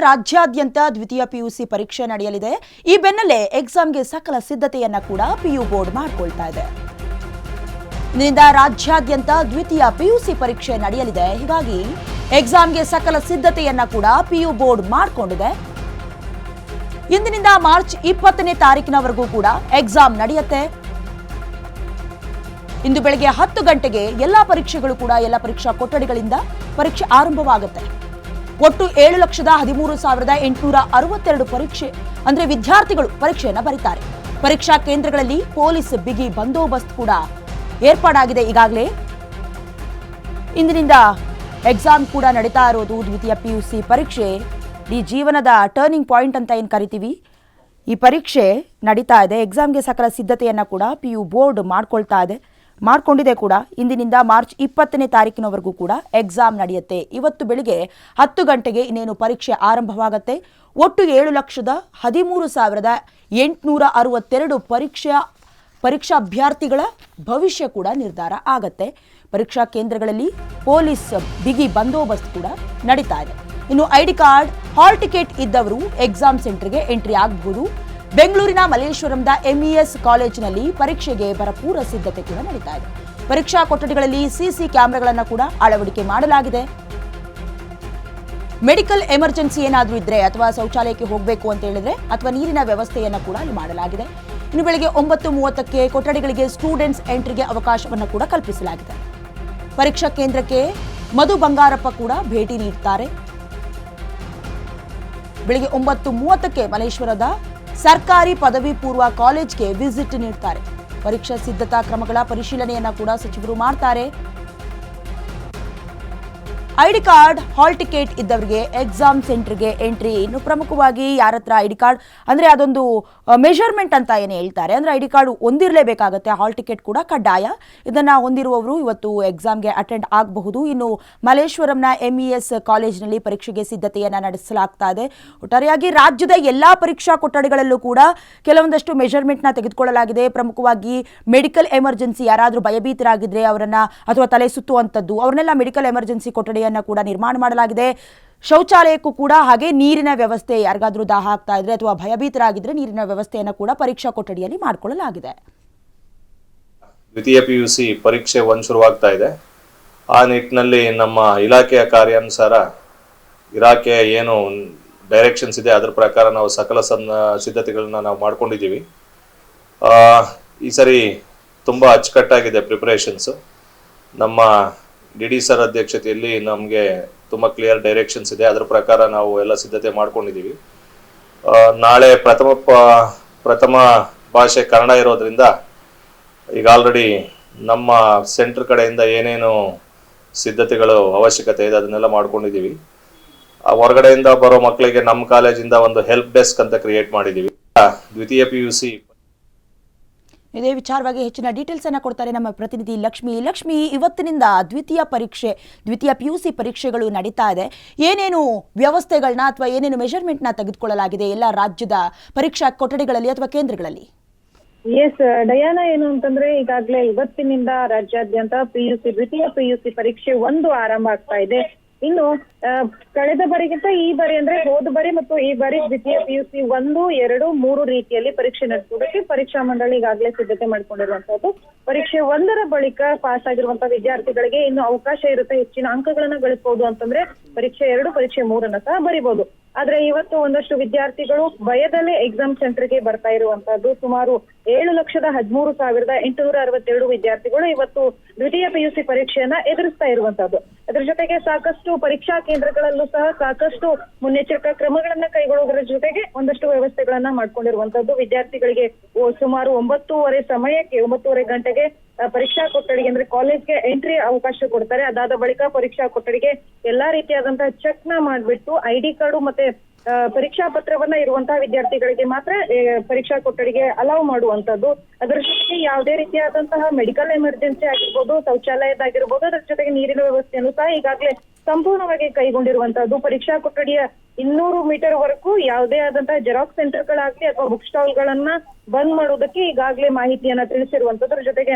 ರಾಜ್ಯಾದ್ಯಂತ ದ್ವಿತೀಯ ಪಿಯುಸಿ ಪರೀಕ್ಷೆ ನಡೆಯಲಿದೆ. ಈ ಬೆನ್ನಲ್ಲೇ ಎಕ್ಸಾಮ್ಗೆ ಸಕಲ ಸಿದ್ಧತೆಯನ್ನ ಕೂಡ ಪಿಯು ಬೋರ್ಡ್ ಮಾಡಿಕೊಳ್ತಾ ಇದೆ. ಇಂದಿನಿಂದ ರಾಜ್ಯಾದ್ಯಂತ ದ್ವಿತೀಯ ಪಿಯುಸಿ ಪರೀಕ್ಷೆ ನಡೆಯಲಿದೆ. ಹೀಗಾಗಿ ಎಕ್ಸಾಮ್ಗೆ ಸಕಲ ಸಿದ್ಧತೆಯನ್ನ ಕೂಡ ಪಿಯು ಬೋರ್ಡ್ ಮಾಡಿಕೊಂಡಿದೆ. ಇಂದಿನಿಂದ ಮಾರ್ಚ್ 20ನೇ ತಾರೀಕಿನವರೆಗೂ ಕೂಡ ಎಕ್ಸಾಮ್ ನಡೆಯುತ್ತೆ. ಇಂದು ಬೆಳಗ್ಗೆ 10 ಗಂಟೆಗೆ ಎಲ್ಲ ಪರೀಕ್ಷೆಗಳು ಕೂಡ ಎಲ್ಲ ಪರೀಕ್ಷಾ ಕೊಠಡಿಗಳಿಂದ ಪರೀಕ್ಷೆ ಆರಂಭವಾಗುತ್ತೆ. ಒಟ್ಟು 7,13,862 ಪರೀಕ್ಷೆ ಅಂದ್ರೆ ವಿದ್ಯಾರ್ಥಿಗಳು ಪರೀಕ್ಷೆಯನ್ನ ಬರೀತಾರೆ. ಪರೀಕ್ಷಾ ಕೇಂದ್ರಗಳಲ್ಲಿ ಪೊಲೀಸ್ ಬಿಗಿ ಬಂದೋಬಸ್ತ್ ಕೂಡ ಏರ್ಪಾಡಾಗಿದೆ. ಈಗಾಗಲೇ ಇಂದಿನಿಂದ ಎಕ್ಸಾಮ್ ಕೂಡ ನಡೀತಾ ಇರೋದು. ದ್ವಿತೀಯ ಪಿಯುಸಿ ಪರೀಕ್ಷೆ ಈ ಜೀವನದ ಟರ್ನಿಂಗ್ ಪಾಯಿಂಟ್ ಅಂತ ಏನು ಕರಿತೀವಿ, ಈ ಪರೀಕ್ಷೆ ನಡೀತಾ ಇದೆ. ಎಕ್ಸಾಮ್ಗೆ ಸಕಲ ಸಿದ್ಧತೆಯನ್ನ ಕೂಡ ಪಿಯು ಬೋರ್ಡ್ ಮಾಡ್ಕೊಂಡಿದೆ ಕೂಡ. ಇಂದಿನಿಂದ ಮಾರ್ಚ್ 20ನೇ ತಾರೀಕಿನವರೆಗೂ ಕೂಡ ಎಕ್ಸಾಮ್ ನಡೆಯುತ್ತೆ. ಇವತ್ತು ಬೆಳಿಗ್ಗೆ 10 ಗಂಟೆಗೆ ಇನ್ನೇನು ಪರೀಕ್ಷೆ ಆರಂಭವಾಗುತ್ತೆ. ಒಟ್ಟು 7,13,862 ಪರೀಕ್ಷಾಭ್ಯರ್ಥಿಗಳ ಭವಿಷ್ಯ ಕೂಡ ನಿರ್ಧಾರ ಆಗತ್ತೆ. ಪರೀಕ್ಷಾ ಕೇಂದ್ರಗಳಲ್ಲಿ ಪೊಲೀಸ್ ಬಿಗಿ ಬಂದೋಬಸ್ತ್ ಕೂಡ ನಡೀತಾ ಇದೆ. ಇನ್ನು ಐಡಿ ಕಾರ್ಡ್, ಹಾಲ್ ಟಿಕೆಟ್ ಇದ್ದವರು ಎಕ್ಸಾಮ್ ಸೆಂಟರ್ಗೆ ಎಂಟ್ರಿ ಆಗಬಹುದು. ಬೆಂಗಳೂರಿನ ಮಲ್ಲೇಶ್ವರಂದ ಎಂಇಎಸ್ ಕಾಲೇಜಿನಲ್ಲಿ ಪರೀಕ್ಷೆಗೆ ಭರಪೂರ ಸಿದ್ಧತೆ ಕೂಡ ನಡೀತಾ ಇದೆ. ಪರೀಕ್ಷಾ ಕೊಠಡಿಗಳಲ್ಲಿ ಸಿಸಿ ಕ್ಯಾಮೆರಾಗಳನ್ನು ಕೂಡ ಅಳವಡಿಕೆ ಮಾಡಲಾಗಿದೆ. ಮೆಡಿಕಲ್ ಎಮರ್ಜೆನ್ಸಿ ಏನಾದರೂ ಇದ್ರೆ ಅಥವಾ ಶೌಚಾಲಯಕ್ಕೆ ಹೋಗಬೇಕು ಅಂತ ಹೇಳಿದ್ರೆ ಅಥವಾ ನೀರಿನ ವ್ಯವಸ್ಥೆಯನ್ನು ಕೂಡ ಅಲ್ಲಿ ಮಾಡಲಾಗಿದೆ. ಇನ್ನು ಬೆಳಗ್ಗೆ 9:30ಕ್ಕೆ ಕೊಠಡಿಗಳಿಗೆ ಸ್ಟೂಡೆಂಟ್ಸ್ ಎಂಟ್ರಿಗೆ ಅವಕಾಶವನ್ನು ಕೂಡ ಕಲ್ಪಿಸಲಾಗಿದೆ. ಪರೀಕ್ಷಾ ಕೇಂದ್ರಕ್ಕೆ ಮಧು ಬಂಗಾರಪ್ಪ ಕೂಡ ಭೇಟಿ ನೀಡುತ್ತಾರೆ. ಬೆಳಗ್ಗೆ 9:30ಕ್ಕೆ ಮಲ್ಲೇಶ್ವರದ ಸರ್ಕಾರಿ ಪದವಿ ಪೂರ್ವ ಕಾಲೇಜ್ಗೆ ವಿಸಿಟ್ ನೀಡುತ್ತಾರೆ. ಪರೀಕ್ಷಾ ಸಿದ್ಧತಾ ಕ್ರಮಗಳ ಪರಿಶೀಲನೆಯನ್ನ ಕೂಡ ಸಚಿವರು ಮಾಡ್ತಾರೆ. ಐಡಿ ಕಾರ್ಡ್, ಹಾಲ್ ಟಿಕೆಟ್ ಇದ್ದವರಿಗೆ ಎಕ್ಸಾಮ್ ಸೆಂಟರ್ಗೆ ಎಂಟ್ರಿ. ಇನ್ನು ಪ್ರಮುಖವಾಗಿ ಯಾರ ಹತ್ರ ಐಡಿ ಕಾರ್ಡ್ ಅಂದ್ರೆ ಅದೊಂದು ಮೆಜರ್ಮೆಂಟ್ ಅಂತ ಏನು ಹೇಳ್ತಾರೆ, ಅಂದ್ರೆ ಐಡಿ ಕಾರ್ಡ್ ಹೊಂದಿರಲೇಬೇಕಾಗತ್ತೆ. ಹಾಲ್ ಟಿಕೆಟ್ ಕೂಡ ಕಡ್ಡಾಯ. ಇದನ್ನ ಹೊಂದಿರುವವರು ಇವತ್ತು ಎಕ್ಸಾಮ್ಗೆ ಅಟೆಂಡ್ ಆಗಬಹುದು. ಇನ್ನು ಮಲ್ಲೇಶ್ವರಂನ ಎಂಇಎಸ್ ಕಾಲೇಜಿನಲ್ಲಿ ಪರೀಕ್ಷೆಗೆ ಸಿದ್ಧತೆಯನ್ನ ನಡೆಸಲಾಗ್ತಾ ಇದೆ. ಒಟ್ಟಾರೆಯಾಗಿ ರಾಜ್ಯದ ಎಲ್ಲಾ ಪರೀಕ್ಷಾ ಕೊಠಡಿಗಳಲ್ಲೂ ಕೂಡ ಕೆಲವೊಂದಷ್ಟು ಮೆಜರ್ಮೆಂಟ್ನ ತೆಗೆದುಕೊಳ್ಳಲಾಗಿದೆ. ಪ್ರಮುಖವಾಗಿ ಮೆಡಿಕಲ್ ಎಮರ್ಜೆನ್ಸಿ, ಯಾರಾದರೂ ಭಯಭೀತರಾಗಿದ್ರೆ ಅವರನ್ನ ಅಥವಾ ತಲೆ ಸುತ್ತುವಂಥದ್ದು ಅವ್ರನ್ನೆಲ್ಲ ಮೆಡಿಕಲ್ ಎಮರ್ಜೆನ್ಸಿ ಕೊಠಡಿಯನ್ನ ಕೂಡ ನಿರ್ಮಾಣ ಮಾಡಲಾಗಿದೆ. ಶೌಚಾಲಯಕ್ಕೂ ಕೂಡ ಹಾಗೆ ನೀರಿನ ವ್ಯವಸ್ಥೆ, ಯಾರಿಗಾದ್ರೂ ದಾಹ ಆಗ್ತಾ ಇದ್ರೆ ಅಥವಾ ಭಯಭೀತರಾಗಿದ್ರೆ ನೀರಿನ ವ್ಯವಸ್ಥೆಯನ್ನು ಕೂಡ ಪರೀಕ್ಷಾ ಕೊಠಡಿಯಲ್ಲಿ ಮಾಡಿಕೊಳ್ಳಲಾಗಿದೆ. ದ್ವಿತೀಯ ಪಿಯುಸಿ ಪರೀಕ್ಷೆ 1 ಶುರುವಾಗ್ತಾ ಇದೆ. ಆ ನಿಟ್ಟಿನಲ್ಲಿ ನಮ್ಮ ಇಲಾಖೆಯ ಕಾರ್ಯಾನುಸಾರ ಇಲಾಖೆ ಏನು ಡೈರೆಕ್ಷನ್ಸ್ ಇದೆ ಅದರ ಪ್ರಕಾರ ನಾವು ಸಕಲ ಸಿದ್ಧತೆಗಳನ್ನ ನಾವು ಮಾಡ್ಕೊಂಡಿದ್ದೀವಿ. ಈ ಸರಿ ತುಂಬ ಅಚ್ಚುಕಟ್ಟಾಗಿದೆ ಪ್ರಿಪರೇಷನ್ಸು. ನಮ್ಮ ಡಿ ಸರ್ ಅಧ್ಯಕ್ಷತೆಯಲ್ಲಿ ನಮಗೆ ತುಂಬ ಕ್ಲಿಯರ್ ಡೈರೆಕ್ಷನ್ಸ್ ಇದೆ. ಅದರ ಪ್ರಕಾರ ನಾವು ಎಲ್ಲ ಸಿದ್ಧತೆ ಮಾಡ್ಕೊಂಡಿದ್ದೀವಿ. ನಾಳೆ ಪ್ರಥಮ ಭಾಷೆ ಕನ್ನಡ ಇರೋದ್ರಿಂದ ಈಗ ಆಲ್ರೆಡಿ ನಮ್ಮ ಸೆಂಟರ್ ಕಡೆಯಿಂದ ಏನೇನು ಸಿದ್ಧತೆಗಳು ಅವಶ್ಯಕತೆ ಇದೆ ಅದನ್ನೆಲ್ಲ ಮಾಡ್ಕೊಂಡಿದ್ದೀವಿ. ಹೊರಗಡೆಯಿಂದ ಬರೋ ಮಕ್ಕಳಿಗೆ ನಮ್ಮ ಕಾಲೇಜಿಂದ ಒಂದು ಹೆಲ್ಪ್ ಡೆಸ್ಕ್ ಅಂತ ಕ್ರಿಯೇಟ್ ಮಾಡಿದ್ದೀವಿ. ದ್ವಿತೀಯ ಪಿಯುಸಿ ಇದೇ ವಿಚಾರವಾಗಿ ಹೆಚ್ಚಿನ ಡೀಟೇಲ್ಸ್ ಅನ್ನ ಕೊಡ್ತಾರೆ ನಮ್ಮ ಪ್ರತಿನಿಧಿ ಲಕ್ಷ್ಮಿ. ಇವತ್ತಿನಿಂದ ದ್ವಿತೀಯ ಪಿಯುಸಿ ಪರೀಕ್ಷೆಗಳು ನಡೀತಾ ಇದೆ. ಏನೇನು ವ್ಯವಸ್ಥೆಗಳನ್ನ ಅಥವಾ ಏನೇನು ಮೆಜರ್ಮೆಂಟ್ನ ತೆಗೆದುಕೊಳ್ಳಲಾಗಿದೆ ಎಲ್ಲ ರಾಜ್ಯದ ಪರೀಕ್ಷಾ ಕೊಠಡಿಗಳಲ್ಲಿ ಅಥವಾ ಕೇಂದ್ರಗಳಲ್ಲಿ? ಎಸ್ ಡಯಾನಾ, ಏನು ಅಂತಂದ್ರೆ ಈಗಾಗಲೇ ಇವತ್ತಿನಿಂದ ರಾಜ್ಯಾದ್ಯಂತ ದ್ವಿತೀಯ ಪಿಯುಸಿ ಪರೀಕ್ಷೆ 1 ಆರಂಭ ಆಗ್ತಾ ಇದೆ. ಇನ್ನು ಕಳೆದ ಬಾರಿಗಿಂತ ಈ ಬಾರಿ ಅಂದ್ರೆ ಹೋದ ಬಾರಿ ಮತ್ತು ಈ ಬಾರಿ ದ್ವಿತೀಯ ಪಿಯುಸಿ 1, 2, 3 ರೀತಿಯಲ್ಲಿ ಪರೀಕ್ಷೆ ನಡೆಸುವುದಕ್ಕೆ ಪರೀಕ್ಷಾ ಮಂಡಳಿ ಈಗಾಗಲೇ ಸಿದ್ಧತೆ ಮಾಡ್ಕೊಂಡಿರುವಂತದ್ದು. ಪರೀಕ್ಷೆ 1ರ ಬಳಿಕ ಪಾಸ್ ಆಗಿರುವಂತಹ ವಿದ್ಯಾರ್ಥಿಗಳಿಗೆ ಇನ್ನು ಅವಕಾಶ ಇರುತ್ತೆ, ಹೆಚ್ಚಿನ ಅಂಕಗಳನ್ನ ಗಳಿಸಬಹುದು ಅಂತಂದ್ರೆ ಪರೀಕ್ಷೆ 2, ಪರೀಕ್ಷೆ 3 ಸಹ ಬರೀಬಹುದು. ಆದ್ರೆ ಇವತ್ತು ಒಂದಷ್ಟು ವಿದ್ಯಾರ್ಥಿಗಳು ಭಯದಲ್ಲೇ ಎಕ್ಸಾಮ್ ಸೆಂಟರ್ಗೆ ಬರ್ತಾ ಇರುವಂತದ್ದು. ಸುಮಾರು 7,13,862 ವಿದ್ಯಾರ್ಥಿಗಳು ಇವತ್ತು ದ್ವಿತೀಯ ಪಿಯುಸಿ ಪರೀಕ್ಷೆಯನ್ನ ಎದುರಿಸ್ತಾ ಇರುವಂತದ್ದು. ಅದರ ಜೊತೆಗೆ ಸಾಕಷ್ಟು ಪರೀಕ್ಷಾ ಕೇಂದ್ರಗಳಲ್ಲೂ ಸಹ ಸಾಕಷ್ಟು ಮುನ್ನೆಚ್ಚರಿಕಾ ಕ್ರಮಗಳನ್ನ ಕೈಗೊಳ್ಳುವುದರ ಜೊತೆಗೆ ಒಂದಷ್ಟು ವ್ಯವಸ್ಥೆಗಳನ್ನ ಮಾಡ್ಕೊಂಡಿರುವಂತದ್ದು. ವಿದ್ಯಾರ್ಥಿಗಳಿಗೆ ಸುಮಾರು 9:30 ಗಂಟೆಗೆ ಪರೀಕ್ಷಾ ಕೊಠಡಿಗೆ ಅಂದ್ರೆ ಕಾಲೇಜ್ಗೆ ಎಂಟ್ರಿ ಅವಕಾಶ ಕೊಡ್ತಾರೆ. ಅದಾದ ಬಳಿಕ ಪರೀಕ್ಷಾ ಕೊಠಡಿಗೆ ಎಲ್ಲಾ ರೀತಿಯಾದಂತಹ ಚೆಕ್ ನ ಮಾಡ್ಬಿಟ್ಟು ಐಡಿ ಕಾರ್ಡು ಮತ್ತೆ ಪರೀಕ್ಷಾ ಪತ್ರವನ್ನ ಇರುವಂತಹ ವಿದ್ಯಾರ್ಥಿಗಳಿಗೆ ಮಾತ್ರ ಪರೀಕ್ಷಾ ಕೊಠಡಿಗೆ ಅಲೌ ಮಾಡುವಂತದ್ದು. ಅದರ ಜೊತೆಗೆ ಯಾವುದೇ ರೀತಿಯಾದಂತಹ ಮೆಡಿಕಲ್ ಎಮರ್ಜೆನ್ಸಿ ಆಗಿರ್ಬೋದು, ಶೌಚಾಲಯದಾಗಿರ್ಬೋದು, ಅದರ ಜೊತೆಗೆ ನೀರಿನ ವ್ಯವಸ್ಥೆಯನ್ನು ಸಹ ಈಗಾಗಲೇ ಸಂಪೂರ್ಣವಾಗಿ ಕೈಗೊಂಡಿರುವಂತದ್ದು. ಪರೀಕ್ಷಾ ಕೊಠಡಿಯ 200 ಮೀಟರ್ ವರೆಗೂ ಯಾವುದೇ ಆದಂತಹ ಜೆರಾಕ್ಸ್ ಸೆಂಟರ್ಗಳಾಗ್ಲಿ ಅಥವಾ ಬುಕ್ ಸ್ಟಾಲ್ ಗಳನ್ನ ಬಂದ್ ಮಾಡುವುದಕ್ಕೆ ಈಗಾಗಲೇ ಮಾಹಿತಿಯನ್ನ ತಿಳಿಸಿರುವಂತದ್ರ ಜೊತೆಗೆ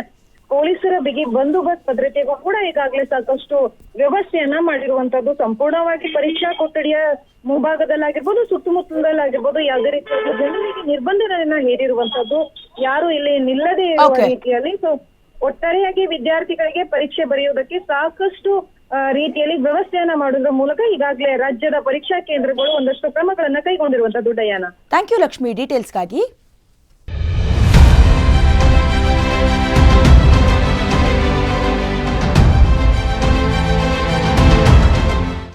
ಪೊಲೀಸರ ಬಿಗಿ ಬಂದೋಬಸ್ತ್ ಭದ್ರತೆಗೂ ಕೂಡ ಈಗಾಗಲೇ ಸಾಕಷ್ಟು ವ್ಯವಸ್ಥೆಯನ್ನ ಮಾಡಿರುವಂತದ್ದು. ಸಂಪೂರ್ಣವಾಗಿ ಪರೀಕ್ಷಾ ಕೊಠಡಿಯ ಮುಂಭಾಗದಲ್ಲಾಗಿರ್ಬೋದು, ಸುತ್ತಮುತ್ತಲಲ್ಲಾಗಿರ್ಬೋದು ಯಾವುದೇ ರೀತಿಯ ಜನರಿಗೆ ನಿರ್ಬಂಧಗಳನ್ನ ಹೇರಿರುವಂತದ್ದು, ಯಾರು ಇಲ್ಲಿ ನಿಲ್ಲದೆ ಇರುವ Okay. ರೀತಿಯಲ್ಲಿ. ಸೊ ಒಟ್ಟಾರೆಯಾಗಿ ವಿದ್ಯಾರ್ಥಿಗಳಿಗೆ ಪರೀಕ್ಷೆ ಬರೆಯುವುದಕ್ಕೆ ಸಾಕಷ್ಟು ರೀತಿಯಲ್ಲಿ ವ್ಯವಸ್ಥೆಯನ್ನ ಮಾಡೋದ್ರ ಮೂಲಕ ಈಗಾಗಲೇ ರಾಜ್ಯದ ಪರೀಕ್ಷಾ ಕೇಂದ್ರಗಳು ಒಂದಷ್ಟು ಕ್ರಮಗಳನ್ನ ಕೈಗೊಂಡಿರುವಂತದ್ದು. Diana, thank you Lakshmi ಡೀಟೇಲ್ಸ್ಗಾಗಿ.